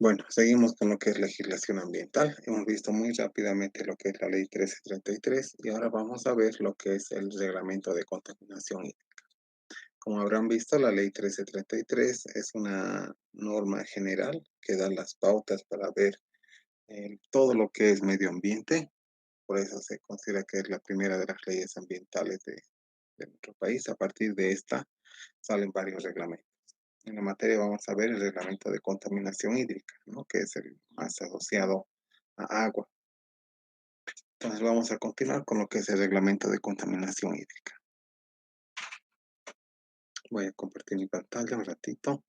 Bueno, seguimos con lo que es legislación ambiental. Hemos visto muy rápidamente lo que es la ley 1333 y ahora vamos a ver lo que es el reglamento de contaminación hídrica. Como habrán visto, la ley 1333 es una norma general que da las pautas para ver todo lo que es medio ambiente. Por eso se considera que es la primera de las leyes ambientales de nuestro país. A partir de esta salen varios reglamentos. En la materia vamos a ver el reglamento de contaminación hídrica, ¿no? Que es el más asociado a agua. Entonces vamos a continuar con lo que es el reglamento de contaminación hídrica. Voy a compartir mi pantalla un ratito.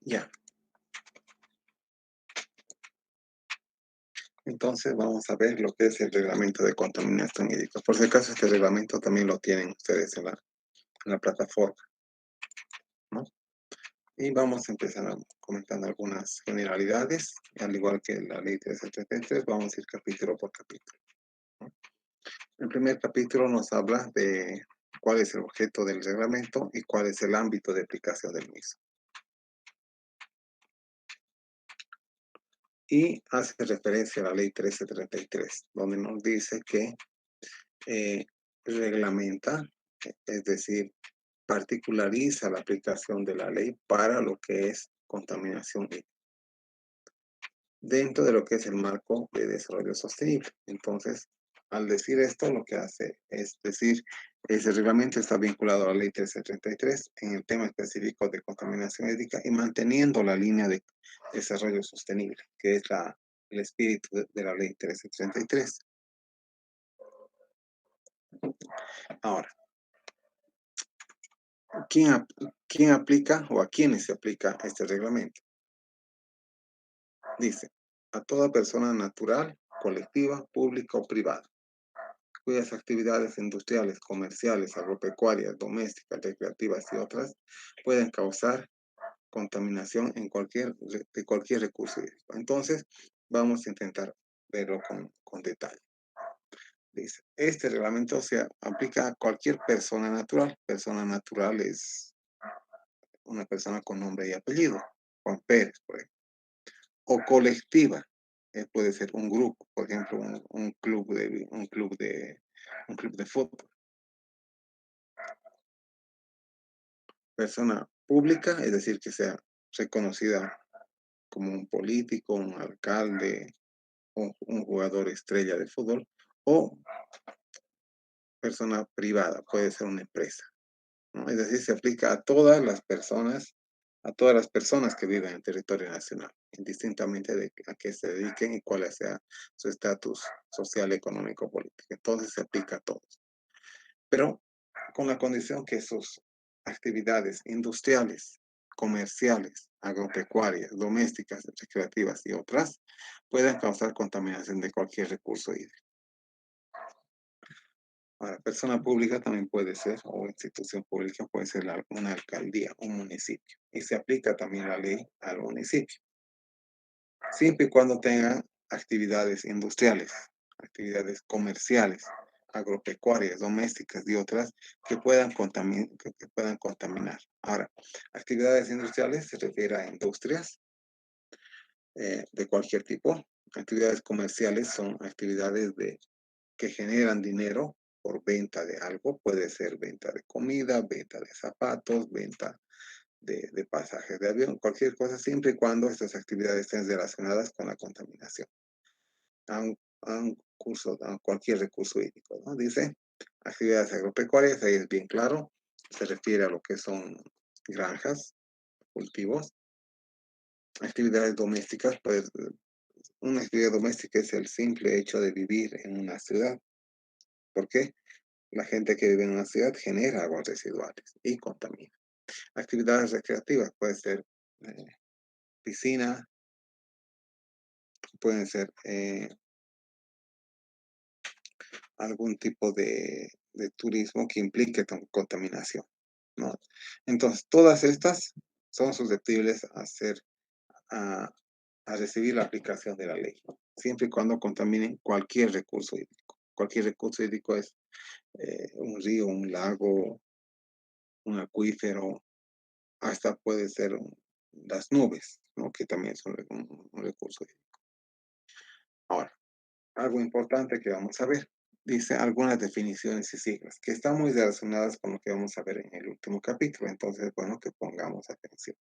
Ya, entonces vamos a ver lo que es el reglamento de contaminación hídrica. Por si acaso este reglamento también lo tienen ustedes en la plataforma, ¿no? Y vamos a empezar comentando algunas generalidades, al igual que la ley 373, vamos a ir capítulo por capítulo, ¿no? El primer capítulo nos habla de cuál es el objeto del reglamento y cuál es el ámbito de aplicación del mismo. Y hace referencia a la ley 1333, donde nos dice que eh, reglamenta, es decir, particulariza la aplicación de la ley para lo que es contaminación dentro de lo que es el marco de desarrollo sostenible. Entonces, al decir esto, lo que hace es decir, ese reglamento está vinculado a la ley 1333 en el tema específico de contaminación hídrica y manteniendo la línea de desarrollo sostenible, que es el espíritu de la ley 1333. Ahora, ¿quién, quién aplica o a quiénes se aplica este reglamento? Dice, a toda persona natural, colectiva, pública o privada cuyas actividades industriales, comerciales, agropecuarias, domésticas, recreativas y otras pueden causar contaminación de cualquier recurso hídrico. Entonces, vamos a intentar verlo con detalle. Dice, este reglamento se aplica a cualquier persona natural. Persona natural es una persona con nombre y apellido, Juan Pérez, por ejemplo. O colectiva, puede ser un grupo, por ejemplo, un club de fútbol. Persona pública, es decir, que sea reconocida como un político, un alcalde, un jugador estrella de fútbol, o persona privada, puede ser una empresa, ¿no? Es decir, se aplica a todas las personas que viven en el territorio nacional, indistintamente de a qué se dediquen y cuál sea su estatus social, económico, político. Entonces se aplica a todos. Pero con la condición que sus actividades industriales, comerciales, agropecuarias, domésticas, recreativas y otras puedan causar contaminación de cualquier recurso hídrico. Ahora, persona pública también puede ser, o institución pública puede ser una alcaldía, un municipio. Y se aplica también la ley al municipio, siempre y cuando tenga actividades industriales, actividades comerciales, agropecuarias, domésticas y otras que puedan contaminar. Ahora, actividades industriales se refiere a industrias de cualquier tipo. Actividades comerciales son actividades que generan dinero por venta de algo. Puede ser venta de comida, venta de zapatos, venta de pasajes de avión, cualquier cosa, siempre y cuando estas actividades estén relacionadas con la contaminación a cualquier recurso hídrico, ¿no? Dice, actividades agropecuarias, ahí es bien claro, se refiere a lo que son granjas, cultivos, actividades domésticas, pues una actividad doméstica es el simple hecho de vivir en una ciudad. ¿Por qué? La gente que vive en una ciudad genera aguas residuales y contamina. Actividades recreativas puede ser eh, piscina, pueden ser algún tipo de turismo que implique contaminación, ¿no? Entonces, todas estas son susceptibles a, a recibir la aplicación de la ley, siempre y cuando contaminen cualquier recurso hídrico. Cualquier recurso hídrico es un río, un lago, un acuífero, hasta puede ser las nubes, ¿no? Que también son un recurso hídrico. Ahora, algo importante que vamos a ver. Dice algunas definiciones y siglas que están muy relacionadas con lo que vamos a ver en el último capítulo. Entonces, bueno, que pongamos atención.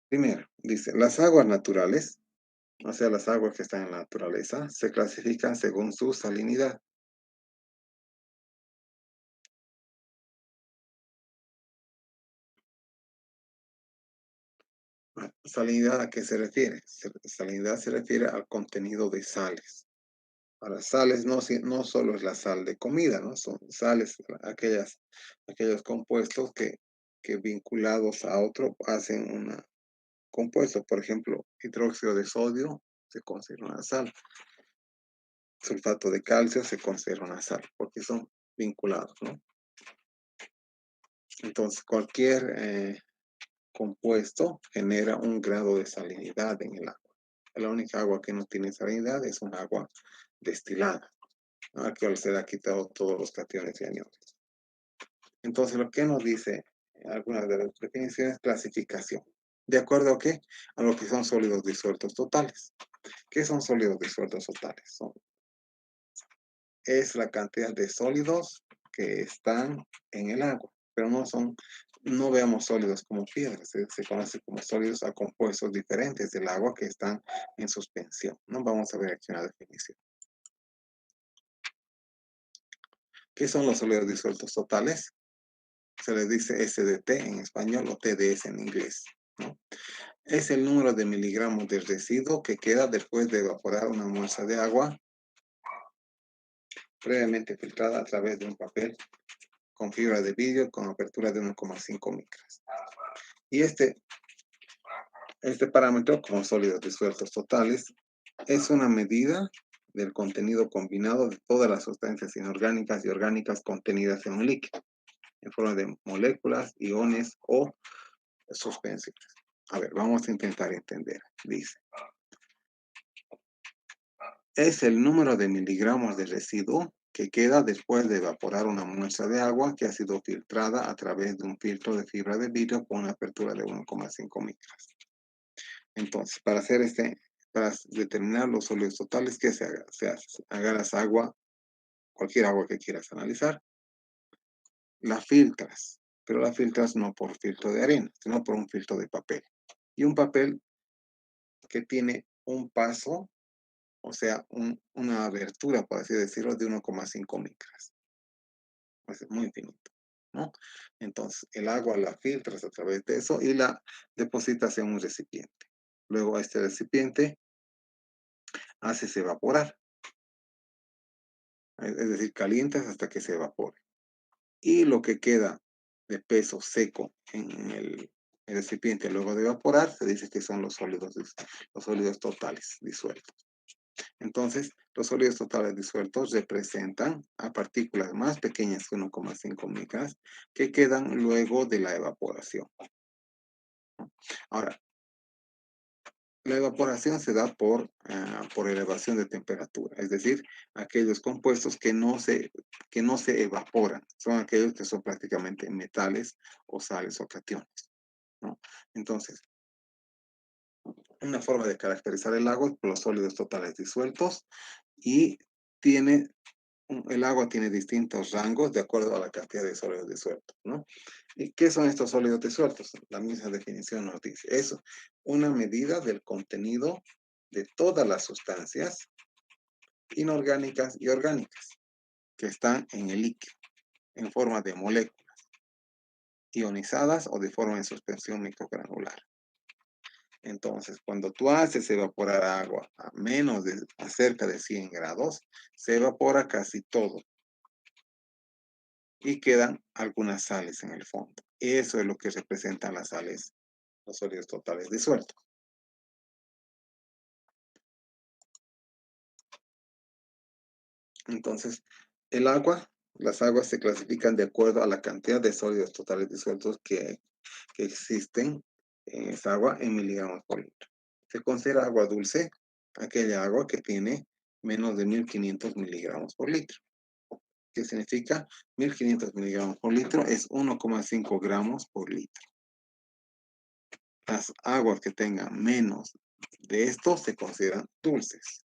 Primero, dice, las aguas naturales, o sea, las aguas que están en la naturaleza, se clasifican según su salinidad. ¿Salinidad a qué se refiere? Salinidad se refiere al contenido de sales. Ahora, sales no, no solo es la sal de comida, ¿no? Son sales, aquellos compuestos que vinculados a otro hacen un compuesto. Por ejemplo, hidróxido de sodio se considera una sal. Sulfato de calcio se considera una sal, porque son vinculados, ¿no? Entonces, cualquier compuesto genera un grado de salinidad en el agua. La única agua que no tiene salinidad es un agua destilada, ¿no? Que se le ha quitado todos los cationes y aniones. Entonces, lo que nos dice algunas de las definiciones, clasificación. ¿De acuerdo a qué? A lo que son sólidos disueltos totales. ¿Qué son sólidos disueltos totales? Es la cantidad de sólidos que están en el agua, pero no veamos sólidos como piedras, se conoce como sólidos a compuestos diferentes del agua que están en suspensión. No vamos a ver aquí una definición. ¿Qué son los sólidos disueltos totales? Se les dice SDT en español o TDS en inglés, ¿no? Es el número de miligramos de residuo que queda después de evaporar una muestra de agua previamente filtrada a través de un papel con fibra de vidrio con apertura de 1,5 micras. Y este parámetro, como sólidos disueltos totales, es una medida del contenido combinado de todas las sustancias inorgánicas y orgánicas contenidas en un líquido, en forma de moléculas, iones o suspensiones. A ver, vamos a intentar entender. Dice, es el número de miligramos de residuo que queda después de evaporar una muestra de agua que ha sido filtrada a través de un filtro de fibra de vidrio con una apertura de 1,5 micras. Entonces, para determinar los sólidos totales, ¿qué se haga? Se hace, agarras agua, cualquier agua que quieras analizar, la filtras, pero la filtras no por filtro de arena, sino por un filtro de papel. Y un papel que tiene un paso, o sea, una abertura, por así decirlo, de 1,5 micras. Es muy finito, ¿no? Entonces, el agua la filtras a través de eso y la depositas en un recipiente. Luego, a este recipiente haces evaporar, es decir, calientas hasta que se evapore. Y lo que queda de peso seco en el recipiente luego de evaporar, se dice que son los sólidos totales disueltos. Entonces, los sólidos totales disueltos representan a partículas más pequeñas que 1,5 micras que quedan luego de la evaporación. Ahora, la evaporación se da por elevación de temperatura, es decir, aquellos compuestos que no se evaporan, son aquellos que son prácticamente metales o sales o cationes, ¿no? Entonces, una forma de caracterizar el agua es por los sólidos totales disueltos y tiene el agua tiene distintos rangos de acuerdo a la cantidad de sólidos disueltos, ¿no? ¿Y qué son estos sólidos disueltos? La misma definición nos dice eso, una medida del contenido de todas las sustancias inorgánicas y orgánicas que están en el líquido, en forma de moléculas ionizadas o de forma de suspensión microgranular. Entonces, cuando tú haces evaporar agua a cerca de 100 grados, se evapora casi todo y quedan algunas sales en el fondo. Eso es lo que representan las sales, los sólidos totales disueltos. Entonces, las aguas se clasifican de acuerdo a la cantidad de sólidos totales disueltos que existen en esa agua en miligramos por litro. Se considera agua dulce aquella agua que tiene menos de 1500 miligramos por litro. ¿Qué significa? 1500 miligramos por litro es 1,5 gramos por litro. Las aguas que tengan menos de esto se consideran dulces.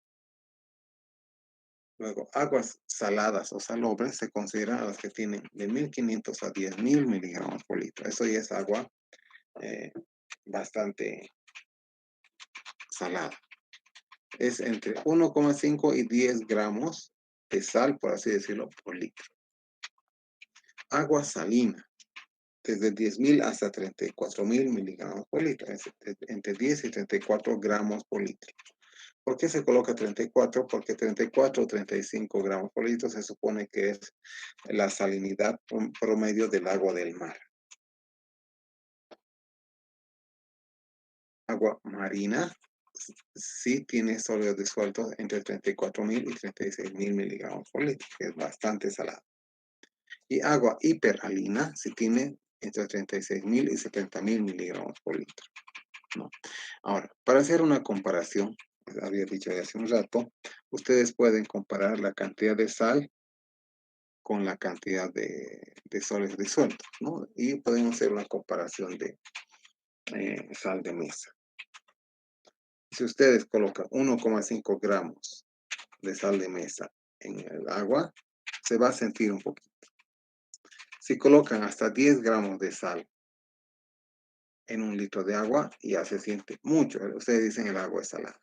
Luego, aguas saladas o salobres se consideran las que tienen de 1500 a 10.000 miligramos por litro. Eso ya es agua eh, bastante salada. Es entre 1,5 y 10 gramos de sal, por así decirlo, por litro. Agua salina, desde 10.000 hasta 34.000 miligramos por litro, entre 10 y 34 gramos por litro. ¿Por qué se coloca 34? Porque 34 o 35 gramos por litro se supone que es la salinidad promedio del agua del mar. Agua marina sí tiene sólidos disueltos entre 34.000 y 36.000 miligramos por litro, que es bastante salada. Y agua hiperalina sí tiene entre 36.000 y 70.000 miligramos por litro, ¿no? Ahora, para hacer una comparación, había dicho ya hace un rato, ustedes pueden comparar la cantidad de sal con la cantidad de sólidos disueltos, ¿no? Y podemos hacer una comparación de sal de mesa. Si ustedes colocan 1,5 gramos de sal de mesa en el agua, se va a sentir un poquito. Si colocan hasta 10 gramos de sal en un litro de agua, ya se siente mucho. Ustedes dicen el agua es salada.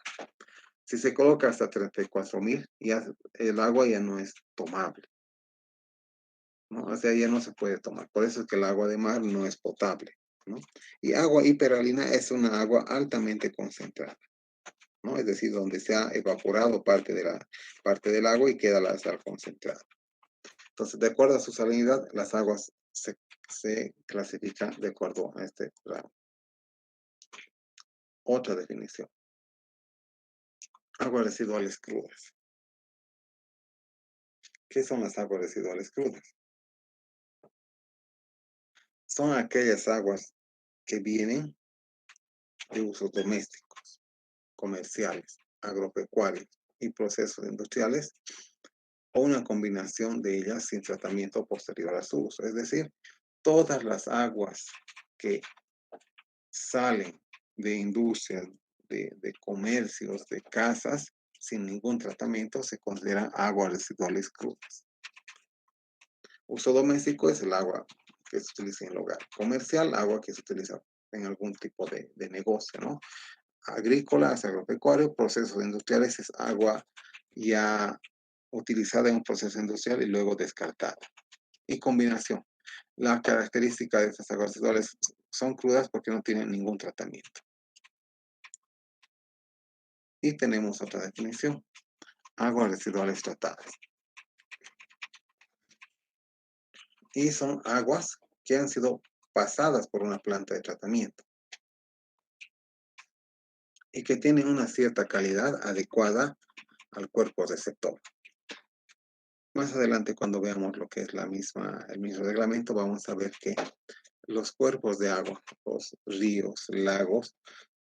Si se coloca hasta 34.000, ya el agua ya no es tomable, ¿no? O sea, ya no se puede tomar. Por eso es que el agua de mar no es potable, ¿no? Y agua hiperalina es una agua altamente concentrada, ¿no? Es decir, donde se ha evaporado parte del agua y queda la sal concentrada. Entonces, de acuerdo a su salinidad, las aguas se clasifican de acuerdo a este grado. Otra definición. Aguas residuales crudas. ¿Qué son las aguas residuales crudas? Son aquellas aguas que vienen de usos domésticos, comerciales, agropecuarios y procesos industriales, o una combinación de ellas sin tratamiento posterior a su uso. Es decir, todas las aguas que salen de industrias, de comercios, de casas, sin ningún tratamiento, se consideran aguas residuales crudas. Uso doméstico es el agua que se utiliza en el hogar. Comercial, agua que se utiliza en algún tipo de negocio, ¿no? Agrícolas, agropecuario, procesos industriales es agua ya utilizada en un proceso industrial y luego descartada. Y combinación. La característica de estas aguas residuales son crudas porque no tienen ningún tratamiento. Y tenemos otra definición. Aguas residuales tratadas. Y son aguas que han sido pasadas por una planta de tratamiento y que tienen una cierta calidad adecuada al cuerpo receptor. Más adelante, cuando veamos lo que es el mismo reglamento, vamos a ver que los cuerpos de agua, los ríos, lagos,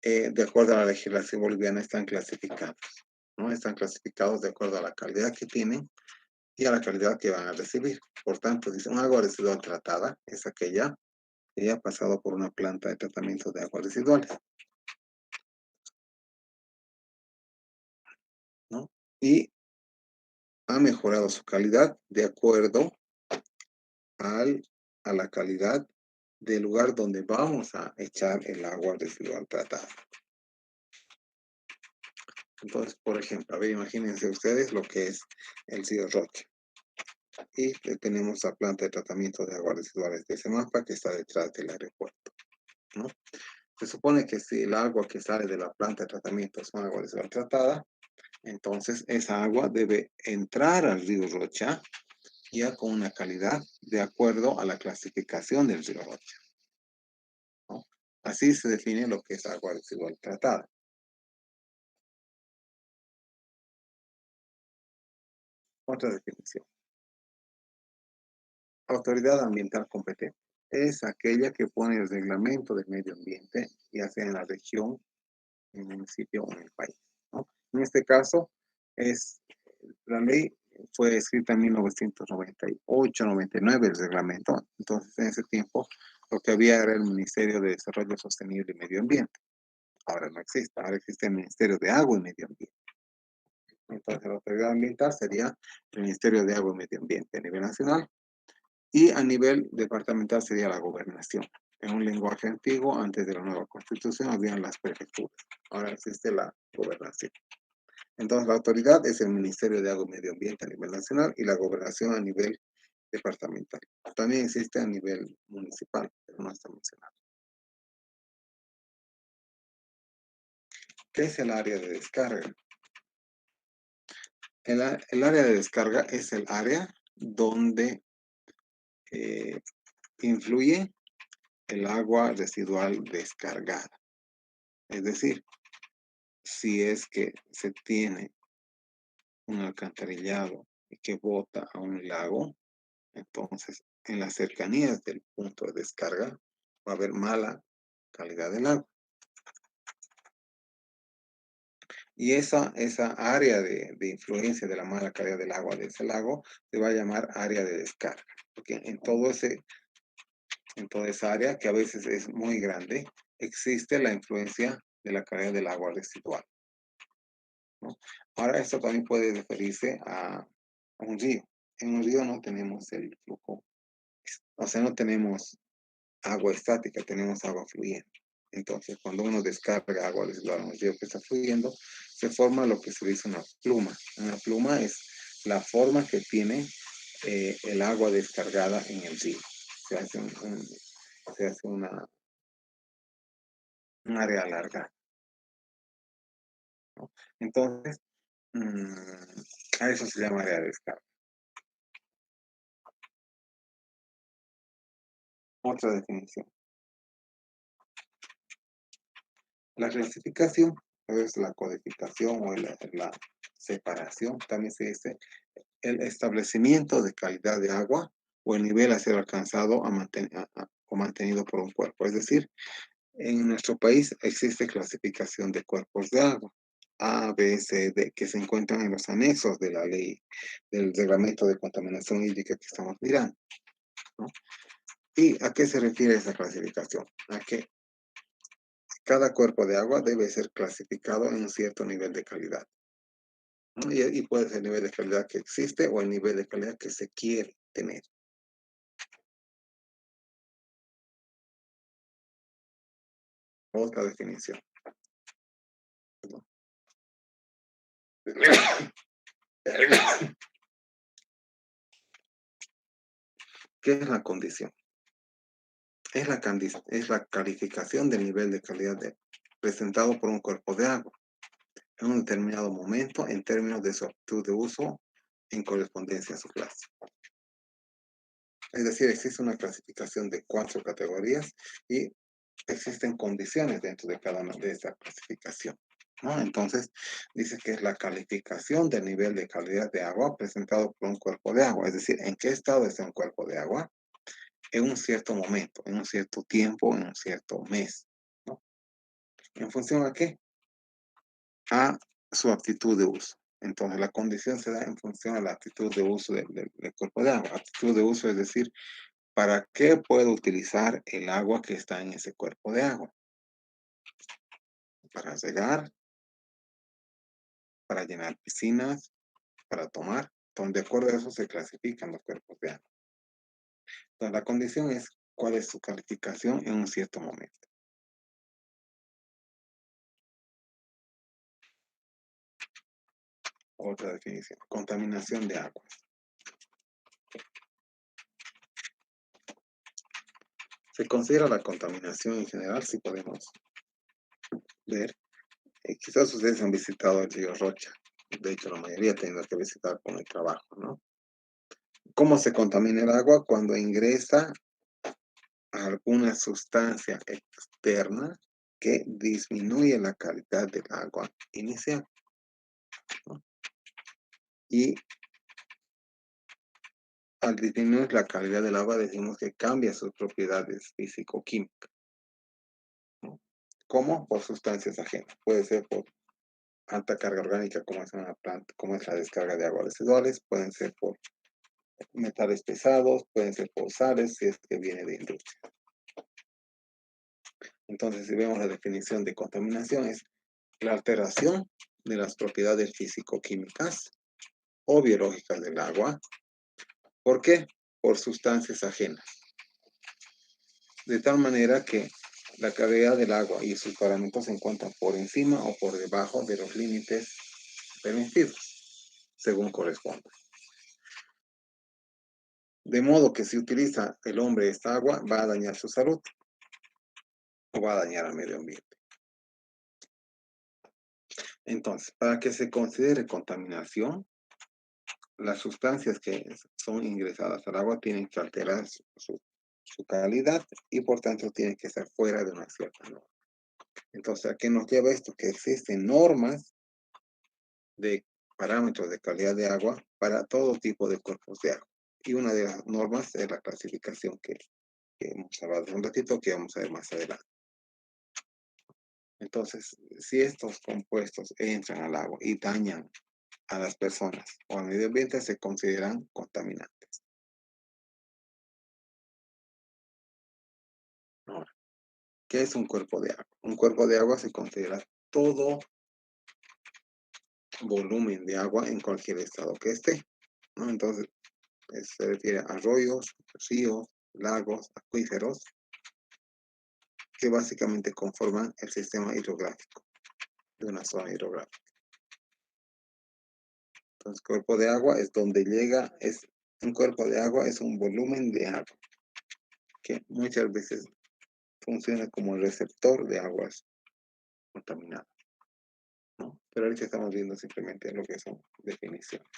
de acuerdo a la legislación boliviana, están clasificados, ¿no? Están clasificados de acuerdo a la calidad que tienen y a la calidad que van a recibir. Por tanto, dice, un agua residual tratada es aquella que ya ha pasado por una planta de tratamiento de aguas residuales, ¿no? Y ha mejorado su calidad de acuerdo a la calidad del lugar donde vamos a echar el agua residual tratada. Entonces, por ejemplo, a ver, imagínense ustedes lo que es el río Roche. Y tenemos la planta de tratamiento de aguas residuales de Semapa que está detrás del aeropuerto, ¿no? Se supone que si el agua que sale de la planta de tratamiento es una agua residual tratada, entonces esa agua debe entrar al río Rocha ya con una calidad de acuerdo a la clasificación del río Rocha, ¿no? Así se define lo que es agua residual tratada. Otra definición. Autoridad ambiental competente es aquella que pone el reglamento del medio ambiente, ya sea en la región, en el municipio o en el país, ¿no? En este caso, es la ley fue escrita en 1998-99 el reglamento, entonces en ese tiempo lo que había era el Ministerio de Desarrollo Sostenible y Medio Ambiente. Ahora no existe, ahora existe el Ministerio de Agua y Medio Ambiente. Entonces la autoridad ambiental sería el Ministerio de Agua y Medio Ambiente a nivel nacional y a nivel departamental sería la gobernación. En un lenguaje antiguo, antes de la nueva constitución, habían las prefecturas. Ahora existe la gobernación. Entonces, la autoridad es el Ministerio de Agua y Medio Ambiente a nivel nacional y la gobernación a nivel departamental. También existe a nivel municipal, pero no está mencionado. ¿Qué es el área de descarga? El área de descarga es el área donde eh, influye el agua residual descargada. Es decir, si es que se tiene un alcantarillado y que bota a un lago, entonces en las cercanías del punto de descarga va a haber mala calidad del agua. Y esa área de influencia de la mala calidad del agua de ese lago se va a llamar área de descarga. Porque en toda esa área, que a veces es muy grande, existe la influencia de la calidad del agua residual, ¿no? Ahora, esto también puede referirse a un río. En un río no tenemos el flujo, o sea, no tenemos agua estática, tenemos agua fluyente. Entonces, cuando uno descarga agua residual en un río que está fluyendo, se forma lo que se dice una pluma. Una pluma es la forma que tiene el agua descargada en el río. Se hace se hace un área larga, ¿no? Entonces, a eso se llama área de descarga. Otra definición. La clasificación es la codificación o la separación, también se dice el establecimiento de calidad de agua o el nivel a ser alcanzado o mantenido por un cuerpo. Es decir, en nuestro país existe clasificación de cuerpos de agua, A, B, C, D, que se encuentran en los anexos de la ley del reglamento de contaminación hídrica que estamos mirando, ¿no? ¿Y a qué se refiere esa clasificación? A que cada cuerpo de agua debe ser clasificado en un cierto nivel de calidad, ¿no? Y puede ser el nivel de calidad que existe o el nivel de calidad que se quiere tener. Otra definición. ¿Qué es la condición? Es la calificación del nivel de calidad presentado por un cuerpo de agua en un determinado momento en términos de su aptitud de uso en correspondencia a su clase. Es decir, existe una clasificación de 4 categorías y existen condiciones dentro de cada una de esa clasificación, ¿no? Entonces, dice que es la calificación del nivel de calidad de agua presentado por un cuerpo de agua, es decir, en qué estado está un cuerpo de agua en un cierto momento, en un cierto tiempo, en un cierto mes, ¿no? ¿En función a qué? A su aptitud de uso. Entonces, la condición se da en función a la actitud de uso del cuerpo de agua. Actitud de uso es decir, ¿para qué puedo utilizar el agua que está en ese cuerpo de agua? Para regar, para llenar piscinas, para tomar. Entonces, de acuerdo a eso se clasifican los cuerpos de agua. Entonces, la condición es cuál es su calificación en un cierto momento. Otra definición, contaminación de aguas. Se considera la contaminación en general, si podemos ver. Quizás ustedes han visitado el río Rocha. De hecho, la mayoría tienen que visitar con el trabajo, ¿no? ¿Cómo se contamina el agua? Cuando ingresa alguna sustancia externa que disminuye la calidad del agua inicial, ¿no? Y al disminuir la calidad del agua decimos que cambia sus propiedades físico-químicas, ¿no? ¿Cómo? Por sustancias ajenas. Puede ser por alta carga orgánica, como es una planta, como es la descarga de aguas residuales, pueden ser por metales pesados, pueden ser por sales, si es que viene de industria. Entonces, si vemos la definición de contaminación, es la alteración de las propiedades físico-químicas o biológicas del agua. ¿Por qué? Por sustancias ajenas. De tal manera que la calidad del agua y sus parámetros se encuentran por encima o por debajo de los límites permitidos, según corresponda. De modo que si utiliza el hombre esta agua, va a dañar su salud o va a dañar al medio ambiente. Entonces, para que se considere contaminación, las sustancias que son ingresadas al agua tienen que alterar su calidad y por tanto tienen que estar fuera de una cierta norma. Entonces, ¿a qué nos lleva esto? Que existen normas de parámetros de calidad de agua para todo tipo de cuerpos de agua. Y una de las normas es la clasificación que hemos hablado hace un ratito, que vamos a ver más adelante. Entonces, si estos compuestos entran al agua y dañan a las personas o al medio ambiente, se consideran contaminantes. Ahora, ¿qué es un cuerpo de agua? Un cuerpo de agua se considera todo volumen de agua en cualquier estado que esté, ¿no? Entonces, se refiere a arroyos, ríos, lagos, acuíferos, que básicamente conforman el sistema hidrográfico de una zona hidrográfica. Entonces, cuerpo de agua es donde llega, un cuerpo de agua es un volumen de agua que muchas veces funciona como el receptor de aguas contaminadas, ¿no? Pero ahorita estamos viendo simplemente lo que son definiciones.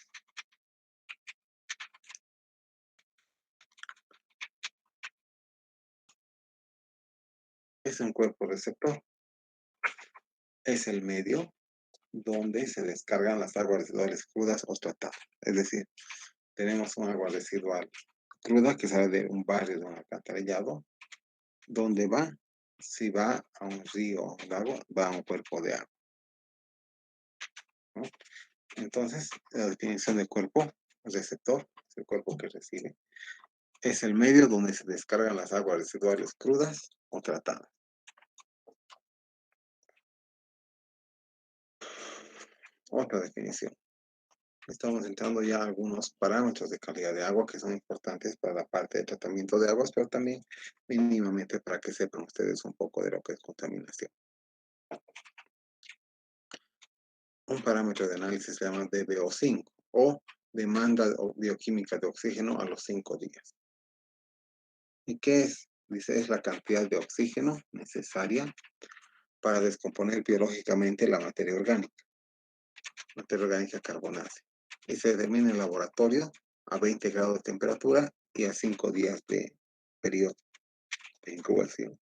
Es un cuerpo receptor. Es el medio donde se descargan las aguas residuales crudas o tratadas. Es decir, tenemos un agua residual cruda que sale de un barrio, de un alcantarillado. ¿Dónde va? Si va a un río o un lago, va a un cuerpo de agua, ¿no? Entonces, la definición de cuerpo, receptor, es el cuerpo que recibe, es el medio donde se descargan las aguas residuales crudas o tratadas. Otra definición. Estamos entrando ya a algunos parámetros de calidad de agua que son importantes para la parte de tratamiento de aguas, pero también mínimamente para que sepan ustedes un poco de lo que es contaminación. Un parámetro de análisis se llama DBO5 o demanda bioquímica de oxígeno a los 5 días. ¿Y qué es? Dice, es la cantidad de oxígeno necesaria para descomponer biológicamente la materia orgánica carbonácea. Y se determina en el laboratorio a 20 grados de temperatura y a 5 días de periodo de incubación.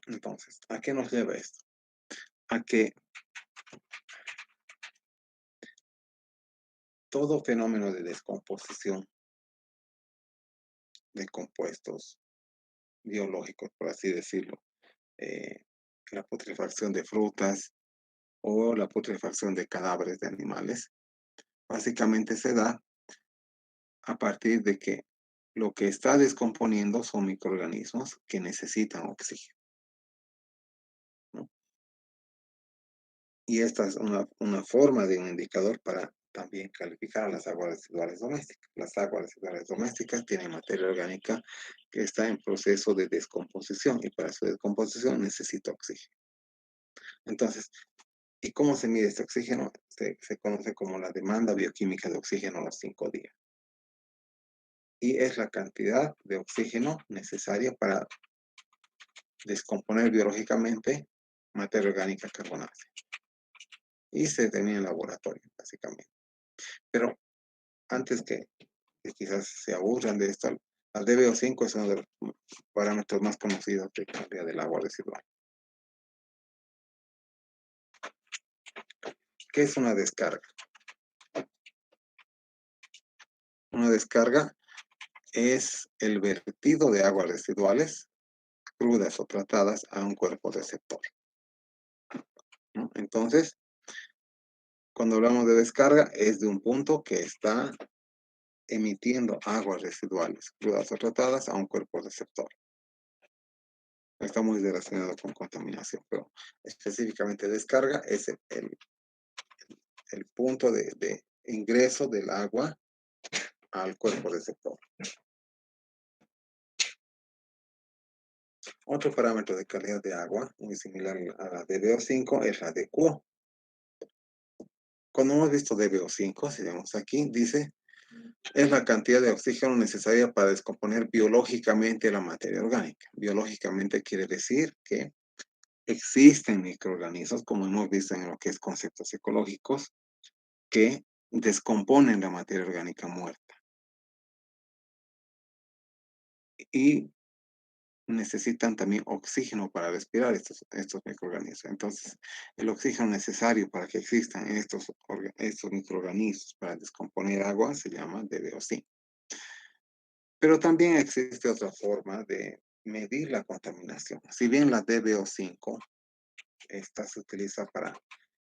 Entonces, ¿a qué nos lleva esto? A que todo fenómeno de descomposición de compuestos biológicos, por así decirlo, eh, la putrefacción de frutas o la putrefacción de cadáveres de animales, básicamente se da a partir de que lo que está descomponiendo son microorganismos que necesitan oxígeno, ¿no? Y esta es una forma de un indicador para también calificar las aguas residuales domésticas. Las aguas residuales domésticas tienen materia orgánica que está en proceso de descomposición y para su descomposición necesita oxígeno. Entonces, ¿y cómo se mide este oxígeno? Se conoce como la demanda bioquímica de oxígeno a los 5 días. Y es la cantidad de oxígeno necesaria para descomponer biológicamente materia orgánica carbonácea. Y se determina en laboratorio, básicamente. Pero antes que quizás se aburran de esto, la DBO5 es uno de los parámetros más conocidos de calidad del agua residual. ¿Qué es una descarga? Una descarga es el vertido de aguas residuales, crudas o tratadas, a un cuerpo receptor, ¿no? Entonces, cuando hablamos de descarga, es de un punto que está emitiendo aguas residuales, crudas o tratadas, a un cuerpo receptor. Está muy relacionado con contaminación, pero específicamente descarga es el punto de ingreso del agua al cuerpo receptor. Otro parámetro de calidad de agua, muy similar a la DBO5, es la DQO. Cuando hemos visto DBO5, si vemos aquí, dice, es la cantidad de oxígeno necesaria para descomponer biológicamente la materia orgánica. Biológicamente quiere decir que existen microorganismos, como hemos visto en lo que es conceptos ecológicos, que descomponen la materia orgánica muerta y necesitan también oxígeno para respirar estos microorganismos. Entonces, el oxígeno necesario para que existan estos microorganismos para descomponer agua se llama DBO5. Pero también existe otra forma de medir la contaminación. Si bien la DBO5, esta se utiliza para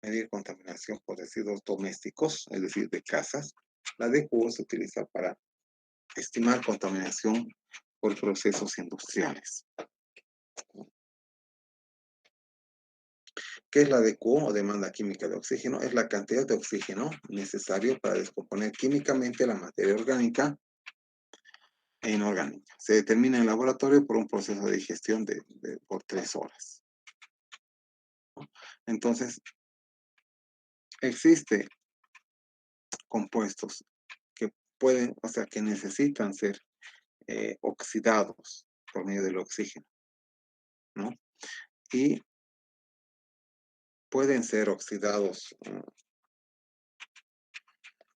medir contaminación por residuos domésticos, es decir, de casas, la DQO se utiliza para estimar contaminación por procesos industriales. ¿Qué es la DQO o demanda química de oxígeno? Es la cantidad de oxígeno necesario para descomponer químicamente la materia orgánica e inorgánica. Se determina en el laboratorio por un proceso de digestión por 3 horas. Entonces, existen compuestos que pueden, o sea, que necesitan ser oxidados por medio del oxígeno, ¿no? Y pueden ser oxidados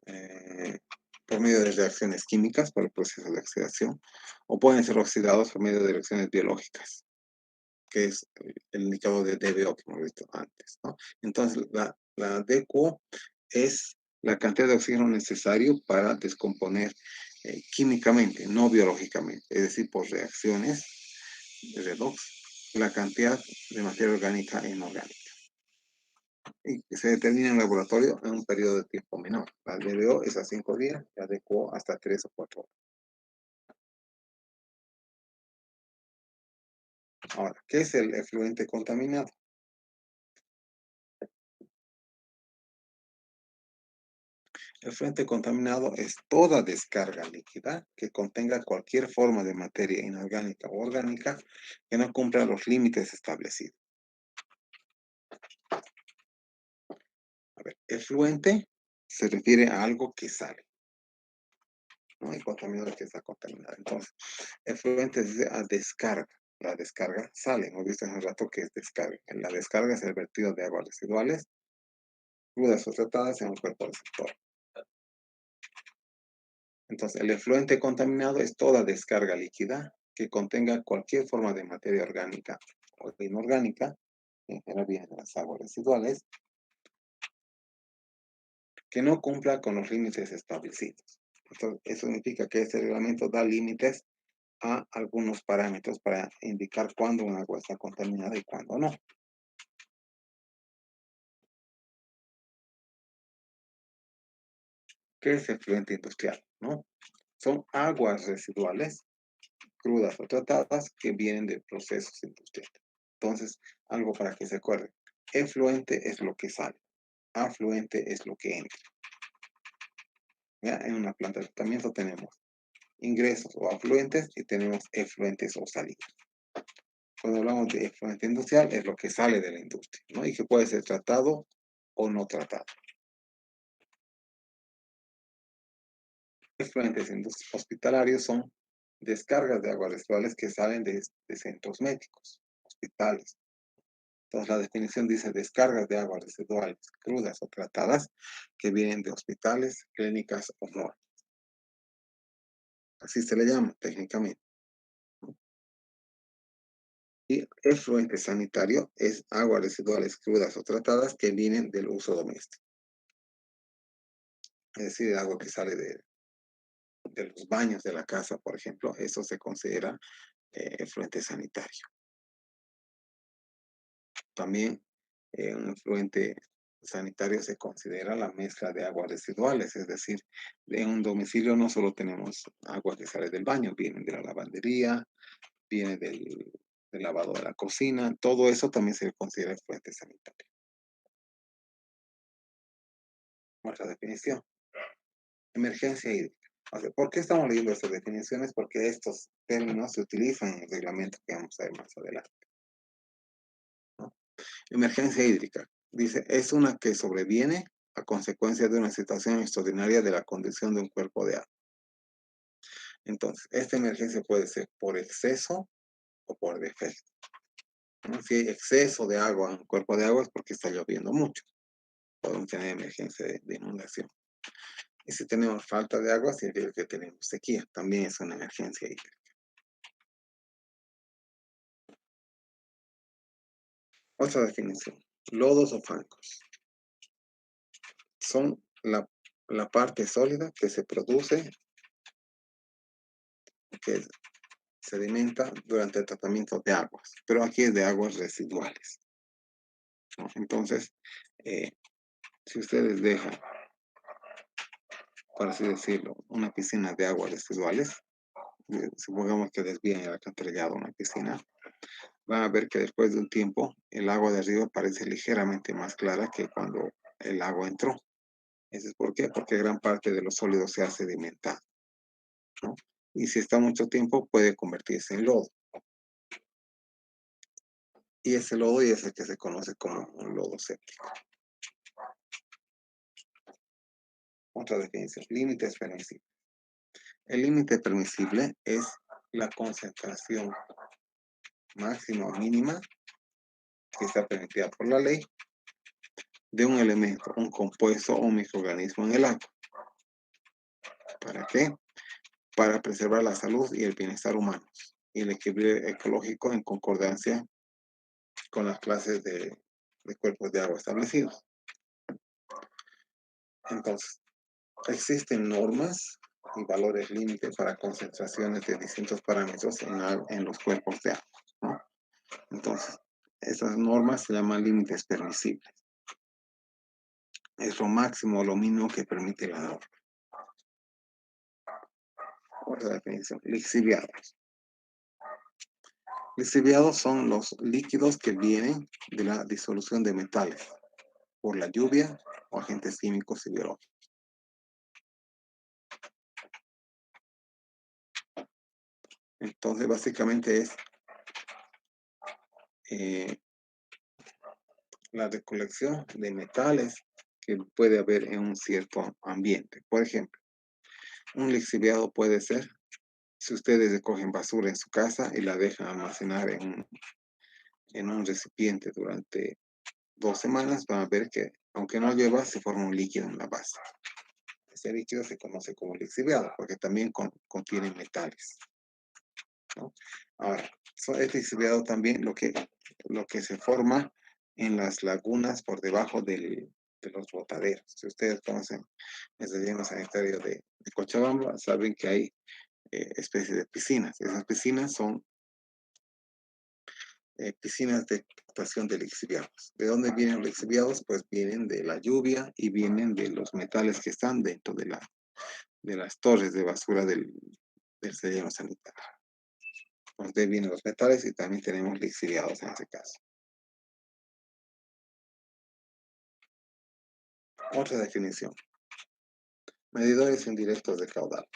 eh, por medio de reacciones químicas, por el proceso de oxidación, o pueden ser oxidados por medio de reacciones biológicas, que es el indicador de DBO que hemos visto antes, ¿no? Entonces, la DQO es la cantidad de oxígeno necesario para descomponer químicamente, no biológicamente, es decir, por reacciones de redox, la cantidad de materia orgánica e inorgánica. Y se determina en el laboratorio en un periodo de tiempo menor. La DBO es a 5 días, la DQO hasta 3 o 4 horas. Ahora, ¿qué es el efluente contaminado? El efluente contaminado es toda descarga líquida que contenga cualquier forma de materia inorgánica o orgánica que no cumpla los límites establecidos. A ver, efluente se refiere a algo que sale, ¿no? El contaminado que está contaminado. Entonces, efluente es a descarga. La descarga sale. Hemos visto hace un rato que es descarga. La descarga es el vertido de aguas residuales, crudas o tratadas en un cuerpo receptor. Entonces, el efluente contaminado es toda descarga líquida que contenga cualquier forma de materia orgánica o inorgánica, en general vienen las aguas residuales, que no cumpla con los límites establecidos. Entonces, eso significa que este reglamento da límites a algunos parámetros para indicar cuándo un agua está contaminada y cuándo no. ¿Qué es efluente industrial? ¿No? Son aguas residuales, crudas o tratadas, que vienen de procesos industriales. Entonces, algo para que se acuerden. Efluente es lo que sale. Afluente es lo que entra. ¿Ya? En una planta de tratamiento tenemos ingresos o afluentes y tenemos efluentes o salidas. Cuando hablamos de efluente industrial es lo que sale de la industria, ¿no? Y que puede ser tratado o no tratado. Efluentes hospitalarios son descargas de aguas residuales que salen de centros médicos. hospitales. Entonces la definición dice descargas de aguas residuales crudas o tratadas que vienen de hospitales, clínicas o morgues. Así se le llama técnicamente. Y efluente sanitario es aguas residuales crudas o tratadas que vienen del uso doméstico. Es decir, el agua que sale de los baños de la casa, por ejemplo, eso se considera efluente sanitario. También un efluente sanitario se considera la mezcla de aguas residuales, es decir, en un domicilio no solo tenemos agua que sale del baño, viene de la lavandería, viene del lavado de la cocina, todo eso también se considera efluente sanitario. Otra definición, emergencia hídrica. O sea, ¿por qué estamos leyendo estas definiciones? Porque estos términos se utilizan en el reglamento que vamos a ver más adelante, ¿no? Emergencia hídrica. Dice, es una que sobreviene a consecuencia de una situación extraordinaria de la condición de un cuerpo de agua. Entonces, esta emergencia puede ser por exceso o por defecto, ¿no? Si hay exceso de agua en un cuerpo de agua es porque está lloviendo mucho. Podemos tener emergencia de inundación. Y si tenemos falta de agua, significa que tenemos sequía. También es una emergencia hídrica. Otra definición. Lodos o fangos. Son la parte sólida que se produce, que sedimenta durante el tratamiento de aguas. Pero aquí es de aguas residuales, ¿no? Entonces, eh, si ustedes dejan, por así decirlo, una piscina de aguas residuales, supongamos que desvían el alcantarillado a una piscina, van a ver que después de un tiempo el agua de arriba parece ligeramente más clara que cuando el agua entró. ¿Eso es por qué? Porque gran parte de los sólidos se ha sedimentado, ¿no? Y si está mucho tiempo puede convertirse en lodo. Y ese lodo y es el que se conoce como un lodo séptico. Otra definición, límites permisibles. El límite permisible es la concentración máxima o mínima que está permitida por la ley de un elemento, un compuesto o un microorganismo en el agua. ¿Para qué? Para preservar la salud y el bienestar humanos y el equilibrio ecológico en concordancia con las clases de cuerpos de agua establecidos. Entonces, existen normas y valores límite para concentraciones de distintos parámetros en los cuerpos de agua, ¿no? Entonces, esas normas se llaman límites permisibles. Es lo máximo o lo mínimo que permite la norma. Otra definición, lixiviados. Lixiviados son los líquidos que vienen de la disolución de metales por la lluvia o agentes químicos y biológicos. Entonces, básicamente es eh, la recolección de metales que puede haber en un cierto ambiente. Por ejemplo, un lixiviado puede ser si ustedes recogen basura en su casa y la dejan almacenar en un recipiente durante 2 semanas, van a ver que aunque no llueva, se forma un líquido en la base. Ese líquido se conoce como lixiviado porque también contiene metales, ¿no? Ahora, es lixiviado también lo que se forma en las lagunas por debajo de los botaderos. Si ustedes conocen el relleno sanitario de Cochabamba, saben que hay especies de piscinas. Esas piscinas son piscinas de captación de lixiviados. ¿De dónde vienen los lixiviados? Pues vienen de la lluvia y vienen de los metales que están dentro de las torres de basura del relleno sanitario. Pues de ahí vienen los metales y también tenemos lixiviados en ese caso. Otra definición. Medidores indirectos de caudal.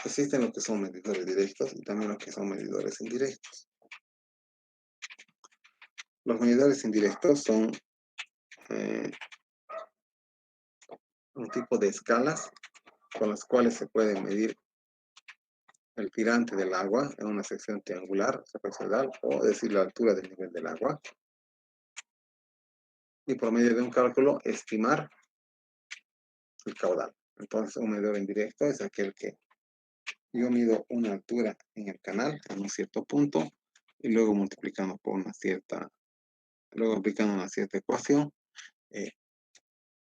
Existen lo que son medidores directos y también lo que son medidores indirectos. Los medidores indirectos son un tipo de escalas con las cuales se puede medir el tirante del agua en una sección triangular trapezoidal, o decir la altura del nivel del agua, y por medio de un cálculo estimar el caudal. Entonces, un medidor indirecto es aquel que yo mido una altura en el canal en un cierto punto y luego multiplicando por una cierta, luego aplicando una cierta ecuación, eh,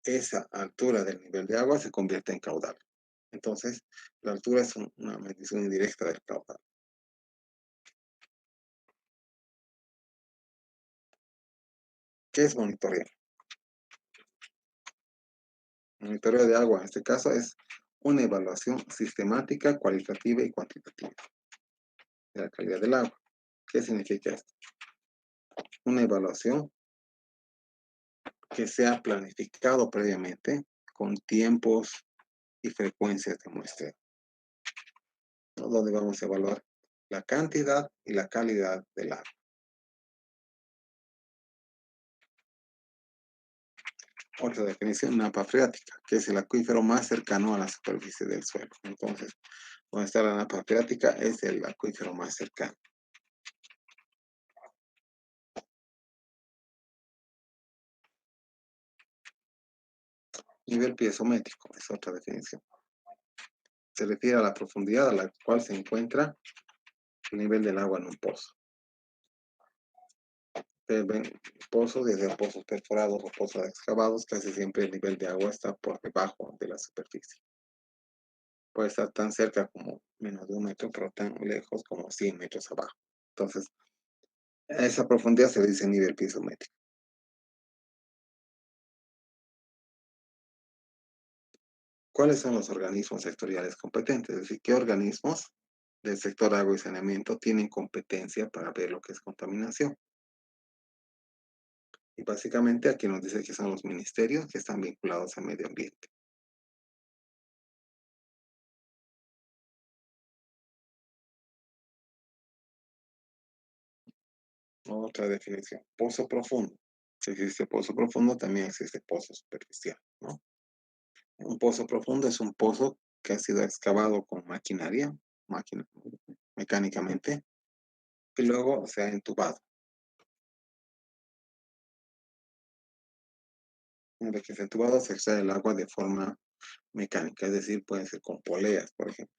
esa altura del nivel de agua se convierte en caudal. Entonces, la altura es una medición indirecta del caudal. ¿Qué es monitoreo? Monitoreo de agua, en este caso, es una evaluación sistemática, cualitativa y cuantitativa de la calidad del agua. ¿Qué significa esto? Una evaluación que sea planificado previamente con tiempos y frecuencias de muestreo, ¿no? Donde vamos a evaluar la cantidad y la calidad del agua. Otra definición, napa freática, que es el acuífero más cercano a la superficie del suelo. Entonces, donde está la napa freática es el acuífero más cercano. Nivel piezométrico es otra definición. Se refiere a la profundidad a la cual se encuentra el nivel del agua en un pozo. Ustedes ven pozos, desde pozos perforados o pozos excavados, casi siempre el nivel de agua está por debajo de la superficie. Puede estar tan cerca como menos de 1 metro, pero tan lejos como 100 metros abajo. Entonces, a esa profundidad se le dice nivel piezométrico. ¿Cuáles son los organismos sectoriales competentes? Es decir, ¿qué organismos del sector agua y saneamiento tienen competencia para ver lo que es contaminación? Y básicamente aquí nos dice que son los ministerios que están vinculados al medio ambiente. Otra definición, pozo profundo. Si existe pozo profundo, también existe pozo superficial, ¿no? Un pozo profundo es un pozo que ha sido excavado con maquinaria, máquina, mecánicamente, y luego se ha entubado. Una vez que se ha entubado, se extrae el agua de forma mecánica, es decir, puede ser con poleas, por ejemplo.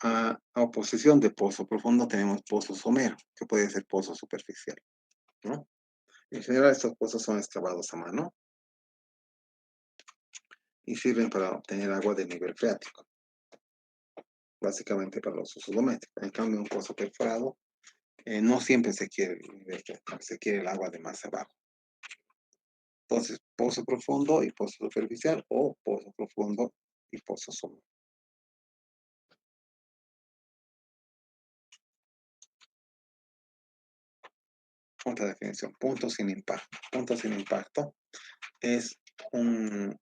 A oposición de pozo profundo tenemos pozo somero, que puede ser pozo superficial, ¿no? En general, estos pozos son excavados a mano y sirven para obtener agua de nivel freático, básicamente para los usos domésticos. En cambio, un pozo perforado no siempre se quiere el nivel freático, se quiere el agua de más abajo. Entonces, pozo profundo y pozo superficial, o pozo profundo y pozo somero. Otra definición, punto sin impacto. Punto sin impacto es un,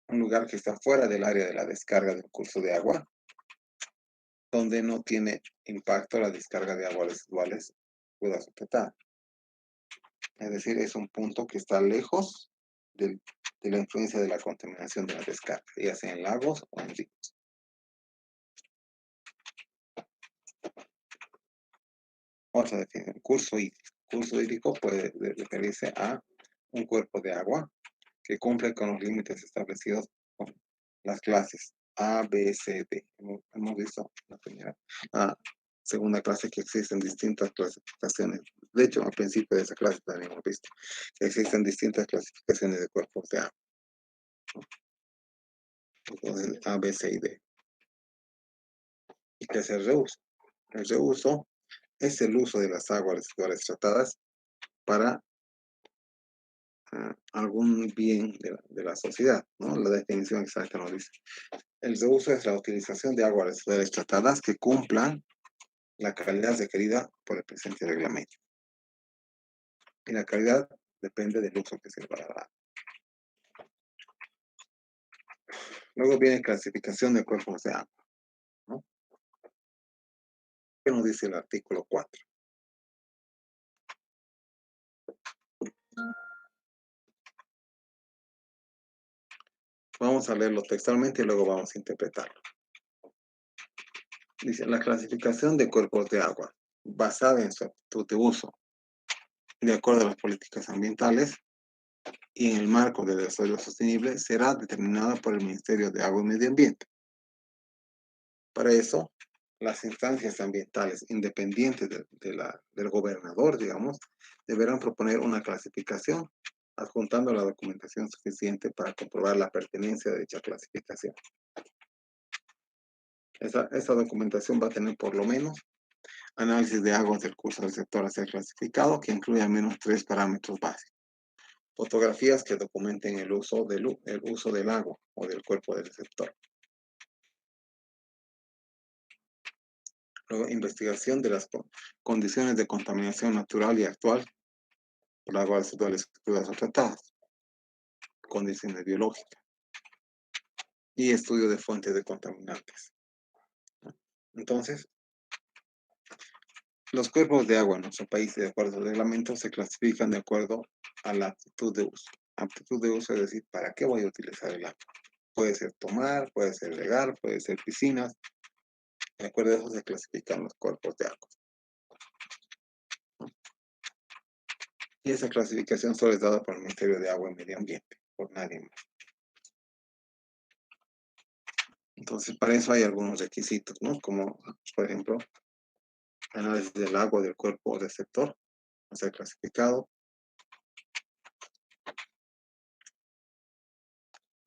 un lugar que está fuera del área de la descarga del curso de agua, donde no tiene impacto la descarga de aguas residuales pueda sujetar. Es decir, es un punto que está lejos de la influencia de la contaminación de la descarga, ya sea en lagos o en ríos. Otra definición, curso hídrico. Curso hídrico puede referirse a un cuerpo de agua que cumple con los límites establecidos con las clases A, B, C, D. Hemos visto la primera, la segunda clase que existen distintas clasificaciones. De hecho, al principio de esa clase también hemos visto que existen distintas clasificaciones de cuerpos de agua. Entonces, A, B, C y D. ¿Y qué es el reuso? El reuso es el uso de las aguas residuales tratadas para algún bien de la sociedad, ¿no? La definición exacta nos dice. El reuso es la utilización de aguas residuales tratadas que cumplan la calidad requerida por el presente reglamento. Y la calidad depende del uso que se le va a dar. Luego viene clasificación de cuerpos de agua, ¿no? ¿Qué nos dice el artículo 4? Vamos a leerlo textualmente y luego vamos a interpretarlo. Dice, la clasificación de cuerpos de agua, basada en su aptitud de uso, de acuerdo a las políticas ambientales y en el marco del desarrollo sostenible, será determinada por el Ministerio de Agua y Medio Ambiente. Para eso, las instancias ambientales independientes del gobernador, digamos, deberán proponer una clasificación, adjuntando la documentación suficiente para comprobar la pertenencia de dicha clasificación. Esa documentación va a tener por lo menos análisis de aguas del curso del sector a ser clasificado, que incluye al menos 3 parámetros básicos. Fotografías que documenten el uso del agua o del cuerpo del sector. Luego, investigación de las condiciones de contaminación natural y actual por aguas residuales crudas o tratadas, condiciones biológicas y estudio de fuentes de contaminantes. Entonces, los cuerpos de agua en nuestro país, de acuerdo al reglamento, se clasifican de acuerdo a la aptitud de uso. Aptitud de uso es decir, ¿para qué voy a utilizar el agua? Puede ser tomar, puede ser regar, puede ser piscinas. De acuerdo a eso se clasifican los cuerpos de agua. Y esa clasificación solo es dada por el Ministerio de Agua y Medio Ambiente, por nadie más. Entonces, para eso hay algunos requisitos, ¿no? Como, por ejemplo, análisis del agua del cuerpo o del sector, a ser clasificado.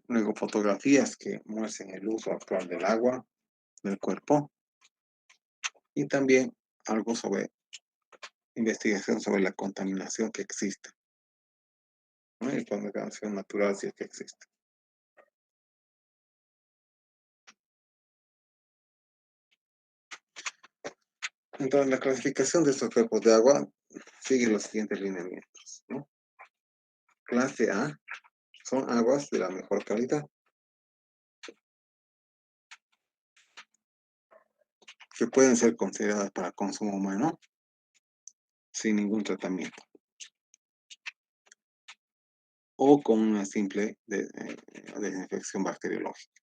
Luego, fotografías que muestren el uso actual del agua, del cuerpo. Y también algo sobre investigación sobre la contaminación que existe, ¿no? Y contaminación natural si es que existe. Entonces, la clasificación de estos cuerpos de agua sigue los siguientes lineamientos, ¿no? Clase A son aguas de la mejor calidad, que pueden ser consideradas para consumo humano sin ningún tratamiento o con una simple desinfección bacteriológica.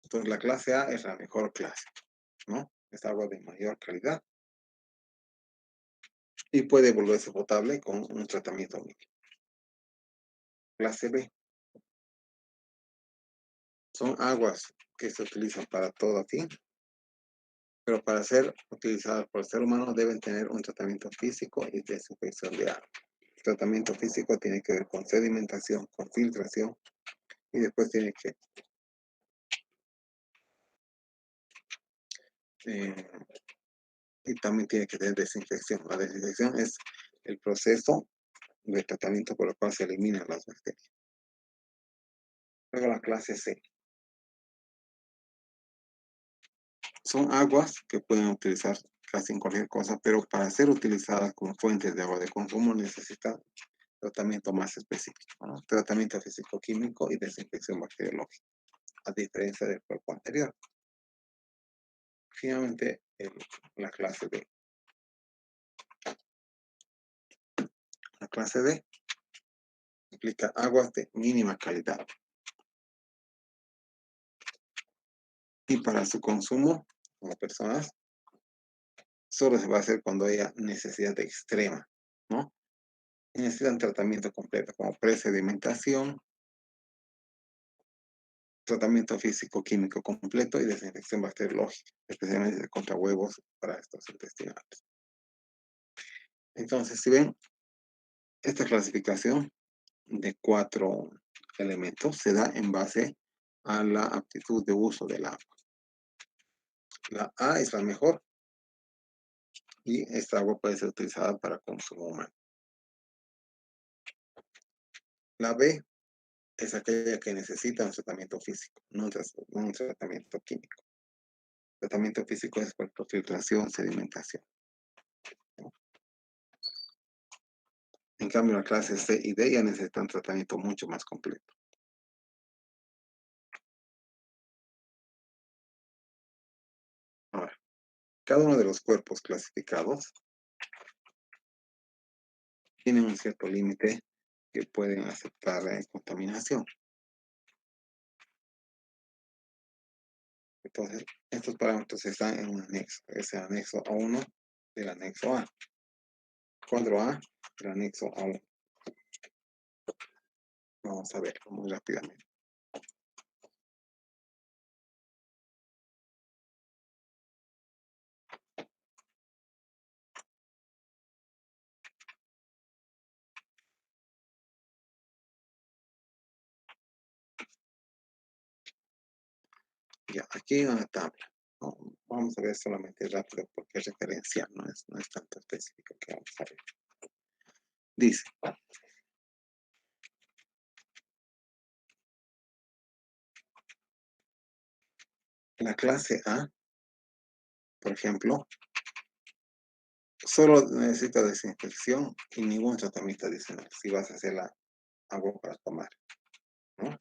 Entonces, la clase A es la mejor clase, ¿no? Es agua de mayor calidad y puede volverse potable con un tratamiento mínimo. Clase B son aguas que se utilizan para todo fin, pero para ser utilizadas por el ser humano deben tener un tratamiento físico y desinfección de agua. El tratamiento físico tiene que ver con sedimentación, con filtración y después tiene que eh, y también tiene que tener desinfección. La desinfección es el proceso de tratamiento por el cual se eliminan las bacterias. Luego la clase C. Son aguas que pueden utilizar casi en cualquier cosa, pero para ser utilizadas como fuentes de agua de consumo necesitan tratamiento más específico, ¿no? Tratamiento físico-químico y desinfección bacteriológica, a diferencia del cuerpo anterior. Finalmente, la clase D. La clase D implica aguas de mínima calidad y para su consumo como personas solo se va a hacer cuando haya necesidad extrema, ¿no? Y necesitan tratamiento completo como presedimentación, tratamiento físico-químico completo y desinfección bacteriológica, especialmente contra huevos para estos intestinales. Entonces, si ven, esta clasificación de 4 elementos se da en base a la aptitud de uso del agua. La A es la mejor y esta agua puede ser utilizada para consumo humano. La B es aquella que necesita un tratamiento físico, no un tratamiento químico. El tratamiento físico es por filtración, sedimentación, ¿no? En cambio, la clase C y D ya necesitan un tratamiento mucho más completo. Ahora, cada uno de los cuerpos clasificados tiene un cierto límite que pueden aceptar contaminación. Entonces, estos parámetros están en un anexo. Es el anexo A1 del anexo A. Cuadro A del anexo A1. Vamos a ver muy rápidamente. Ya, aquí hay una tabla. No, vamos a ver solamente rápido porque es referencial, no es tanto específico que vamos a ver. Dice, la clase A, por ejemplo, solo necesita desinfección y ningún tratamiento adicional si vas a hacer la agua para tomar, ¿no?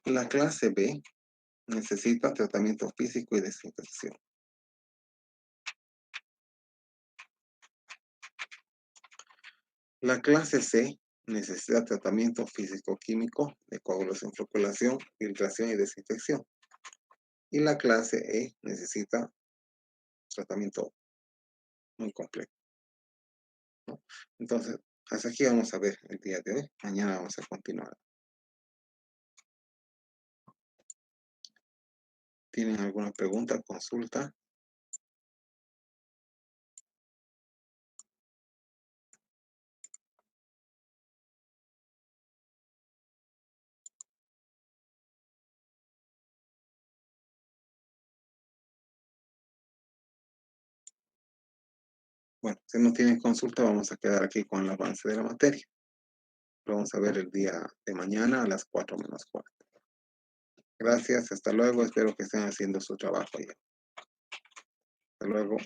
La clase B necesita tratamiento físico y desinfección. La clase C necesita tratamiento físico-químico de coagulación, floculación, filtración y desinfección. Y la clase E necesita tratamiento muy complejo, ¿no? Entonces, hasta aquí vamos a ver el día de hoy. Mañana vamos a continuar. ¿Tienen alguna pregunta, consulta? Bueno, si no tienen consulta, vamos a quedar aquí con el avance de la materia. Lo vamos a ver el día de mañana a las 4 menos cuarto. Gracias, hasta luego. Espero que estén haciendo su trabajo ya. Hasta luego.